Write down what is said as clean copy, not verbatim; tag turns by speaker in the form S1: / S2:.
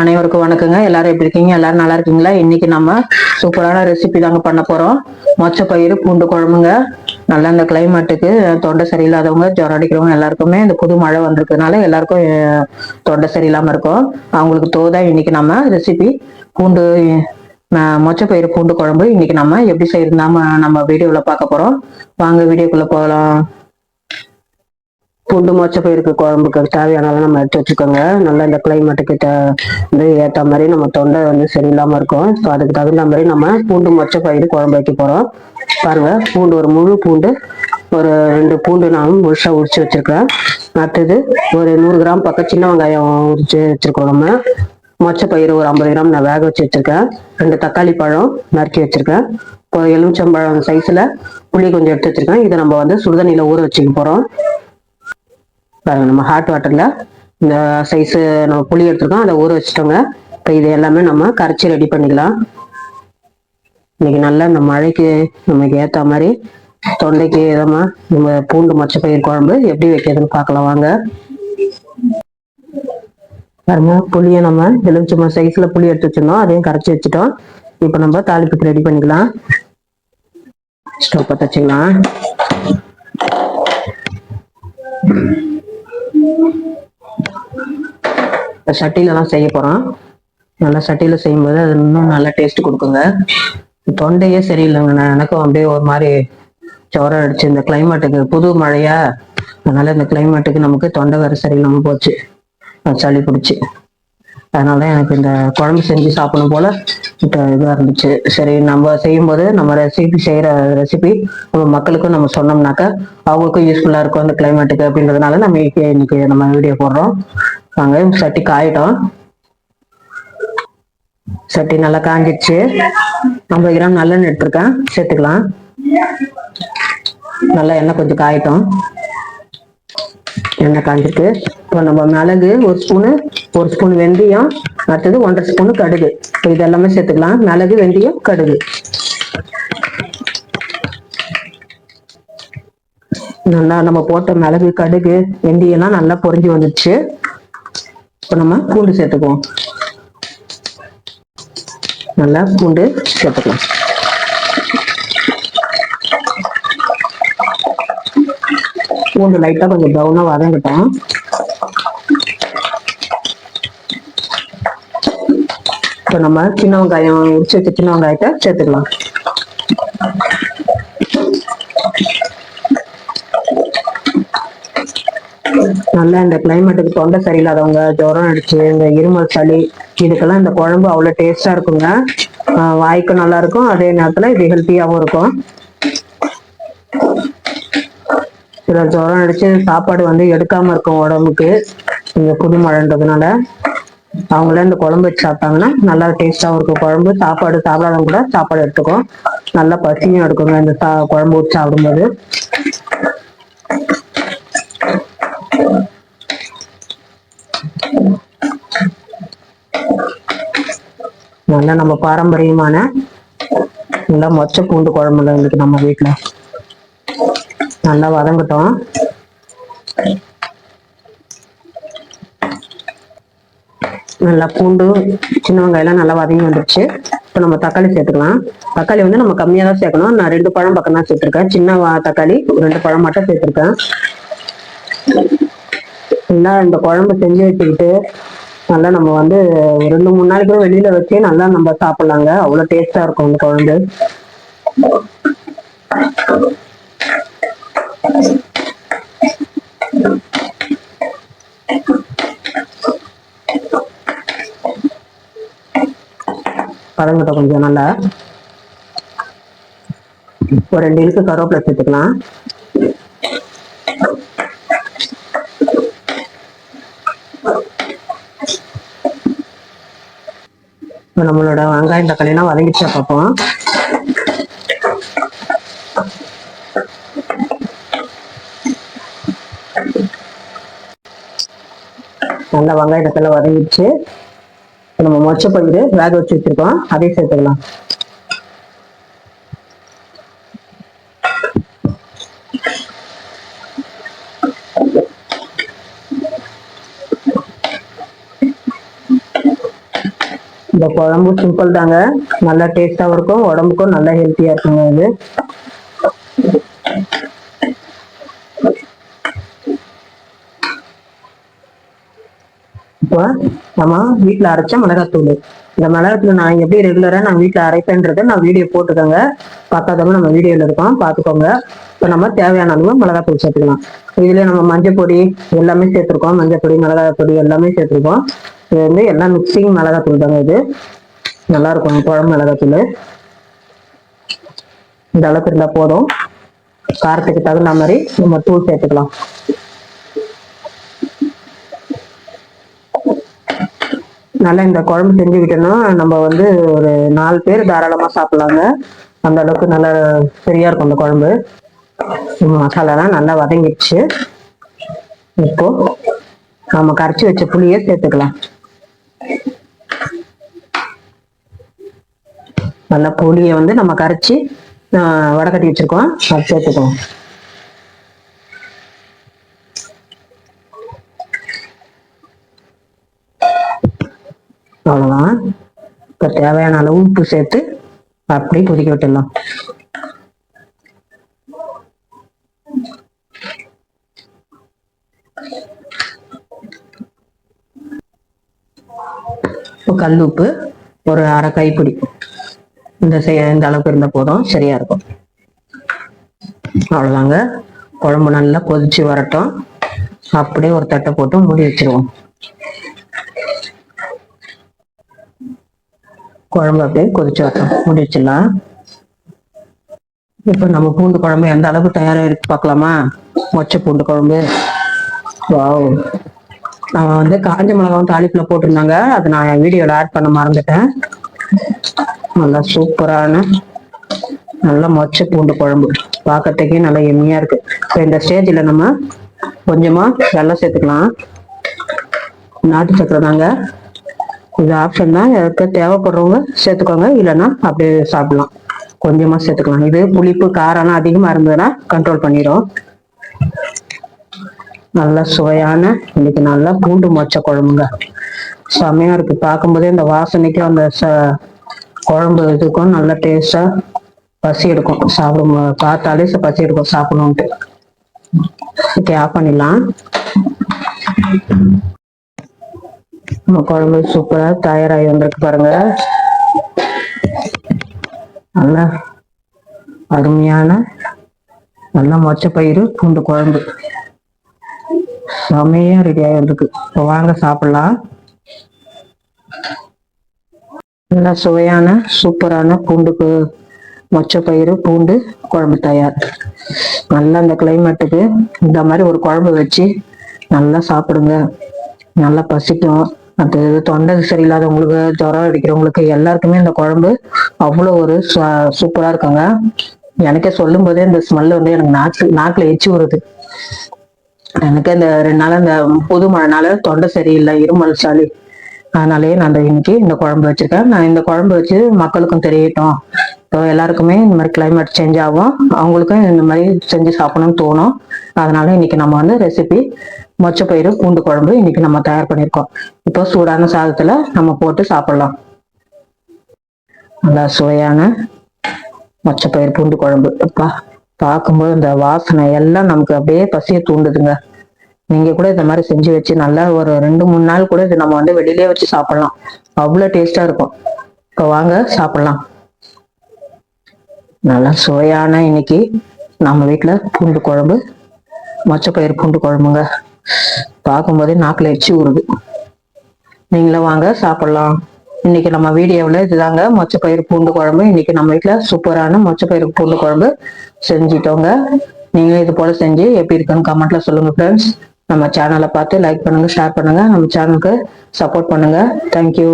S1: அனைவருக்கும் வணக்கங்க. எல்லாரும் எப்படி இருக்கீங்க? எல்லாரும் நல்லா இருக்கீங்களா? இன்னைக்கு நம்ம சூப்பரான ரெசிபி தாங்க பண்ண போறோம். மொச்சப்பயிறு பூண்டு குழம்புங்க. நல்லா இந்த கிளைமேட்டுக்கு தொண்டை சரியில்லாதவங்க, ஜுரம் அடிக்கிறவங்க எல்லாருக்குமே இந்த புது மழை வந்திருக்கிறதுனால எல்லாருக்கும் தொண்டை சரியில்லாம இருக்கும். அவங்களுக்கு தோதா இன்னைக்கு நம்ம ரெசிபி பூண்டு மொச்சப்பயிறு பூண்டு குழம்பு இன்னைக்கு நம்ம எப்படி செய்யறது நம்ம வீடியோல பார்க்க போறோம். வாங்க வீடியோக்குள்ள போகலாம். பூண்டு மொச்சப்பயிருக்கு குழம்புக்கு தேவையானதெல்லாம் நம்ம எடுத்து வச்சுக்கோங்க. நல்லா இந்த கிளைமேட்டுக்கு வந்து ஏற்ற மாதிரி நம்ம தொண்டை வந்து சரியில்லாம இருக்கும். ஸோ அதுக்கு தகுந்த மாதிரி நம்ம பூண்டு மொச்சப்பயிறு குழம்பு வைக்க போறோம். பாருங்க, பூண்டு ஒரு முழு பூண்டு ஒரு 2 பூண்டு நான் முழுசா உரிச்சு வச்சிருக்கேன். அடுத்தது ஒரு 100 கிராம் பக்கம் சின்ன வெங்காயம் உரிச்சு வச்சிருக்கோம். நம்ம மொச்சப்பயிறு ஒரு 50 கிராம் நான் வேக வச்சு வச்சிருக்கேன். 2 தக்காளி பழம் நறுக்கி வச்சிருக்கேன். இப்போ எலுமிச்சம்பழம் சைஸ்ல புளி கொஞ்சம் எடுத்து வச்சிருக்கேன். இதை நம்ம வந்து சுடுதண்ணியில ஊற வச்சுக்க போறோம். நம்ம ஹாட் வாட்டர்ல இந்த சைஸ் நம்ம புளி எடுத்துருக்கோம், அதை ஊற வச்சுட்டோங்க. இப்போ இது எல்லாமே நம்ம கரைச்சி ரெடி பண்ணிக்கலாம். இன்னைக்கு நல்லா இந்த மழைக்கு நமக்கு ஏற்ற மாதிரி தொண்டைக்கு இதமா நம்ம பூண்டு மொச்சப்பயிர் குழம்பு எப்படி வைக்கிறதுன்னு பார்க்கலாம் வாங்க. பாருங்க, புளியை நம்ம எலுமிச்சம்பழம் சைஸ்ல புளி எடுத்து வச்சிருந்தோம், அதையும் கரைச்சி வச்சுட்டோம். இப்போ நம்ம தாளிப்புக்கு ரெடி பண்ணிக்கலாம். ஸ்டவ் பற்ற வச்சுக்கலாம். சட்டியில தான் செய்ய போறோம். நல்லா சட்டியில செய்யும்போது அது இன்னும் நல்லா டேஸ்ட் கொடுக்குங்க. தொண்டையே சரியில்லைங்க, எனக்கும் அப்படியே ஒரு மாதிரி ஜுரம் அடிச்சு. இந்த கிளைமேட்டுக்கு புது மழையா, அதனால இந்த கிளைமேட்டுக்கு நமக்கு தொண்டை வேற சரியில்லாம போச்சு, சளி பிடிச்சி. அதனாலதான் எனக்கு இந்த குழம்பு செஞ்சு சாப்பிடணும் போல இதா இருந்துச்சு. சரி, நம்ம செய்யும்போது நம்ம செய்யற ரெசிபி நம்ம மக்களுக்கும் நம்ம சொன்னோம்னாக்கா அவங்களுக்கும் யூஸ்ஃபுல்லா இருக்கும் இந்த கிளைமேட்டுக்கு அப்படின்றதுனால நம்ம இன்னைக்கு நம்ம வீடியோ போடுறோம். வாங்க, சட்டி காயிட்டோம். சட்டி நல்லா காஞ்சிடுச்சு. 50 கிராம் நல்லெண்ணெய் எடுத்துருக்கேன், சேர்த்துக்கலாம். நல்லா எண்ணெய் கொஞ்சம் காயிட்டோம். எண்ணெய் காஞ்சிட்டு இப்போ நம்ம மிளகு ஒரு ஸ்பூன் வெந்தயம், அடுத்தது 1.5 ஸ்பூன் கடுகு, இது எல்லாமே சேர்த்துக்கலாம். மிளகு, வெந்தயம், கடுகு. நல்லா நம்ம போட்ட மிளகு, கடுகு, வெந்தயம்லாம் நல்லா பொரிஞ்சு வந்துடுச்சு. இப்போ நம்ம பூண்டு சேர்த்துக்குவோம். நல்லா பூண்டு சேர்த்துக்கலாம். பூண்டு லைட்டா கொஞ்சம் ப்ரௌனா வதங்கிட்டோம். இப்போ நம்ம சின்ன வெங்காயம் உரிச்சு வச்ச சின்ன வெங்காயத்தை சேர்த்துக்கலாம். நல்லா இந்த கிளைமேட்டுக்கு தொண்டை சரியில்லாதவங்க, ஜுரம் அடிச்சு, இந்த இருமல், சளி, இதுக்கெல்லாம் இந்த குழம்பு அவ்வளவு டேஸ்டா இருக்குங்க. வாய்க்கும் நல்லா இருக்கும், அதே நேரத்துல இது ஹெல்த்தியாவும் இருக்கும். சில ஜுரம் அடிச்சு சாப்பாடு வந்து எடுக்காம இருக்கும் உடம்புக்கு, இந்த புது மழைன்றதுனால அவங்களே இந்த குழம்பு வச்சு சாப்பிட்டாங்கன்னா நல்லா டேஸ்டாவும் இருக்கும். குழம்பு சாப்பாடு சாப்பிடாதவங்க கூட சாப்பாடு எடுத்துக்கும், நல்லா பசியும் எடுக்குங்க இந்த குழம்பு வச்சு சாப்பிடும்போது. நல்லா நம்ம பாரம்பரியமான நல்லா மொச்ச பூண்டு குழம்புல இன்னைக்கு நம்ம வீட்டுல நல்லா வதங்கட்டும். நல்லா பூண்டு, சின்ன வெங்காயம் நல்லா வதங்கி வந்துருச்சு. இப்போ நம்ம தக்காளி சேர்த்துக்கலாம். தக்காளி வந்து நம்ம கம்மியாக தான் சேர்க்கணும். நான் 2 பழம் பக்கம் தான் சேர்த்துருக்கேன். சின்ன தக்காளி 2 பழம் மட்டும் சேர்த்துருக்கேன். நல்லா இந்த குழம்பு செஞ்சு வச்சுக்கிட்டு நல்லா நம்ம வந்து 2-3 நாளைக்கு வெளியில வச்சு நல்லா நம்ம சாப்பிடலாங்க. அவ்வளவு டேஸ்டா இருக்கும் இந்த குழம்பு. பழங்கிட்ட கொஞ்சம் நல்லா ஒரு 2 இழுக்கு கருவேப்பிலை சேர்த்துக்கலாம். நம்மளோட வெங்காயம் தக்காளி எல்லாம் வதங்கிச்சா பார்ப்போம். நல்லா வெங்காயத்தில் வதங்கிடுச்சு. நம்ம மொச்சப்பயிறு வேக வச்சு வச்சிருக்கோம், அதையும் சேர்த்துக்கலாம். இந்த குழம்பு சிம்பிள் தாங்க, நல்லா டேஸ்டாவும் இருக்கும், உடம்புக்கும் நல்லா ஹெல்த்தியா இருக்குங்க இது. இப்போ நம்ம வீட்டுல அரைச்ச மிளகாத்தூள், இந்த மிளகாத்தூள் நான் எப்படி ரெகுலரா நான் வீட்டுல அரைப்பேன்றதை நான் வீடியோ போட்டுக்கோங்க, பார்க்காதவங்க நம்ம வீடியோல இருக்கோம் பார்த்துக்கோங்க. இப்போ நம்ம தேவையான அளவு மிளகாத்தூள் சேர்த்துக்கலாம். இதுல நம்ம மஞ்சள் பொடி எல்லாமே சேர்த்துருக்கோம், மஞ்சள் பொடி மிளகாய் பொடி எல்லாமே சேர்த்துருக்கோம். இது வந்து எல்லாம் மிக்சிங் மிளகாத்தூள் தாங்க, இது நல்லா இருக்கும் குழம்பு மிளகாத்தூள். இந்த அளவுக்கு இருந்தா போதும், காரத்துக்கு தகுந்த மாதிரி நம்ம தூள் சேர்த்துக்கலாம். நல்லா இந்த குழம்பு செஞ்சுக்கிட்டோம்னா நம்ம வந்து ஒரு 4 பேர் தாராளமா சாப்பிடலாங்க, அந்த அளவுக்கு நல்லா சரியா இருக்கும் இந்த குழம்பு. மசாலாலாம் நல்லா வதங்கிடுச்சு. இப்போ நம்ம கரைச்சி வச்ச புளியை சேர்த்துக்கலாம். நல்லா புளியை வந்து நம்ம கரைச்சி வடகட்டி வச்சிருக்கோம், அது சேர்த்துக்கலாம். அவ்வளவுதான். இப்ப தேவையான அளவு உப்பு சேர்த்து அப்படியே கொதிக்க விட்டுடலாம். கல் உப்பு ஒரு அரை கைப்பிடி, இந்த அளவுக்கு இருந்தா போதும், சரியா இருக்கும். அவ்வளவுதாங்க. குழம்பு நல்லா கொதிச்சு வரட்டும், அப்படியே ஒரு தட்டை போட்டு மூடி வச்சிருவோம். குழம்பு அப்படியே கொதிச்சு வரட்டும், மூடி வச்சிடலாம். இப்ப நம்ம பூண்டு குழம்பு எந்த அளவுக்கு தயாரா இருக்கு பார்க்கலாமா? மொச்சை பூண்டு குழம்பு. வாவ், நம்ம வந்து காஞ்ச மிளகாவும் தாளிப்புல போட்டிருந்தாங்க, அது நான் என் வீடியோல ஆட் பண்ண மறந்துட்டேன். நல்லா சூப்பரான நல்ல மொச்சை பூண்டு குழம்பு, பார்க்கறதுக்கே நல்லா எம்மியா இருக்கு. இப்போ இந்த ஸ்டேஜ்ல நம்ம கொஞ்சமா வெல்லம் சேர்த்துக்கலாம். நாட்டு சக்கரை தாங்க, இது ஆப்ஷன் தான், யாருக்கு தேவைப்படுறவங்க சேர்த்துக்கோங்க, இல்லைன்னா அப்படியே சாப்பிடலாம். கொஞ்சமா சேர்த்துக்கலாம். இது புளிப்பு காரம்லாம் அதிகமா இருந்ததுன்னா கண்ட்ரோல் பண்ணிடும். நல்லா சுவையான இன்னைக்கு நல்லா பூண்டு மொச்சை குழம்புங்க, செமையா இருக்கு. பார்க்கும்போதே இந்த வாசனைக்கும் அந்த குழம்பு இதுக்கும் நல்ல டேஸ்டா பசி எடுக்கும், சாப்பிடும் பார்த்தாலே பசி எடுக்கும் சாப்பிடணும்ட்டு. ஓகே, ஆஃப் பண்ணிடலாம். குழம்பு சூப்பரா தயாராகி வந்திருக்கு பாருங்க. நல்லா அருமையான நல்ல மொச்சப்பயிறு பூண்டு குழம்பு செமையா ரெடி ஆகிருக்கு. இப்போ வாங்க சாப்பிடலாம். நல்லா சுவையான சூப்பரான பூண்டுக்கு மொச்சப்பயிறு பூண்டு குழம்பு தயார். நல்லா இந்த கிளைமேட்டுக்கு இந்த மாதிரி ஒரு குழம்பு வச்சு நல்லா சாப்பிடுங்க, நல்லா பசிக்கும். அது தொண்டை சரியில்லாதவங்களுக்கு, ஜுரம் அடிக்கிறவங்களுக்கு எல்லாருக்குமே இந்த குழம்பு அவ்வளோ ஒரு சூப்பரா இருக்குங்க. எனக்கே சொல்லும் போதே இந்த ஸ்மெல் வந்து எனக்கு நாக்குல எச்சி வருது. எனக்கு இந்த 2 நாள் அந்த புது மழைனால தொண்டை சரியில்லை, இருமல் சளி, அதனாலேயே நான் இன்னைக்கு இந்த குழம்பு வச்சிருக்கேன். நான் இந்த குழம்பு வச்சு மக்களுக்கும் தெரியட்டும், இப்போ எல்லாருக்குமே இந்த மாதிரி கிளைமேட் சேஞ்ச் ஆகும், அவங்களுக்கும் இந்த மாதிரி செஞ்சு சாப்பிடணும்னு தோணும். அதனால இன்னைக்கு நம்ம வந்து ரெசிபி மொச்சப்பயிறு பூண்டு குழம்பு இன்னைக்கு நம்ம தயார் பண்ணியிருக்கோம். இப்போ சூடான சாதத்துல நம்ம போட்டு சாப்பிடலாம். நல்லா சுவையான மொச்சப்பயிறு பூண்டு குழம்பு. பார்க்கும்போது இந்த வாசனை எல்லாம் நமக்கு அப்படியே பசியை தூண்டுதுங்க. நீங்க கூட இந்த மாதிரி செஞ்சு வச்சு நல்லா ஒரு 2-3 நாள் கூட இது நம்ம வந்து வெளியிலே வச்சு சாப்பிடலாம், அவ்வளவு டேஸ்டா இருக்கும். இப்போ வாங்க சாப்பிடலாம். நல்லா சுவையான இன்னைக்கு நம்ம வீட்டுல பூண்டு குழம்பு, மொச்சப்பயிறு பூண்டு குழம்புங்க. பார்க்கும்போதே நாக்குல எச்சி ஊறுது. நீங்களும் வாங்க சாப்பிடலாம். இன்னைக்கு நம்ம வீடியோவில் இதுதாங்க மொச்சப்பயிறு பூண்டு குழம்பு. இன்னைக்கு நம்ம வீட்டுல சூப்பரான மொச்சப்பயிறு பூண்டு குழம்பு செஞ்சிட்டோங்க. நீங்களும் இது போல செஞ்சு எப்படி இருக்குன்னு கமெண்ட்ல சொல்லுங்க ஃப்ரெண்ட்ஸ். நம்ம சேனலை பார்த்து லைக் பண்ணுங்க, ஷேர் பண்ணுங்க, நம்ம சேனலுக்கு சப்போர்ட் பண்ணுங்க. தேங்க்யூ.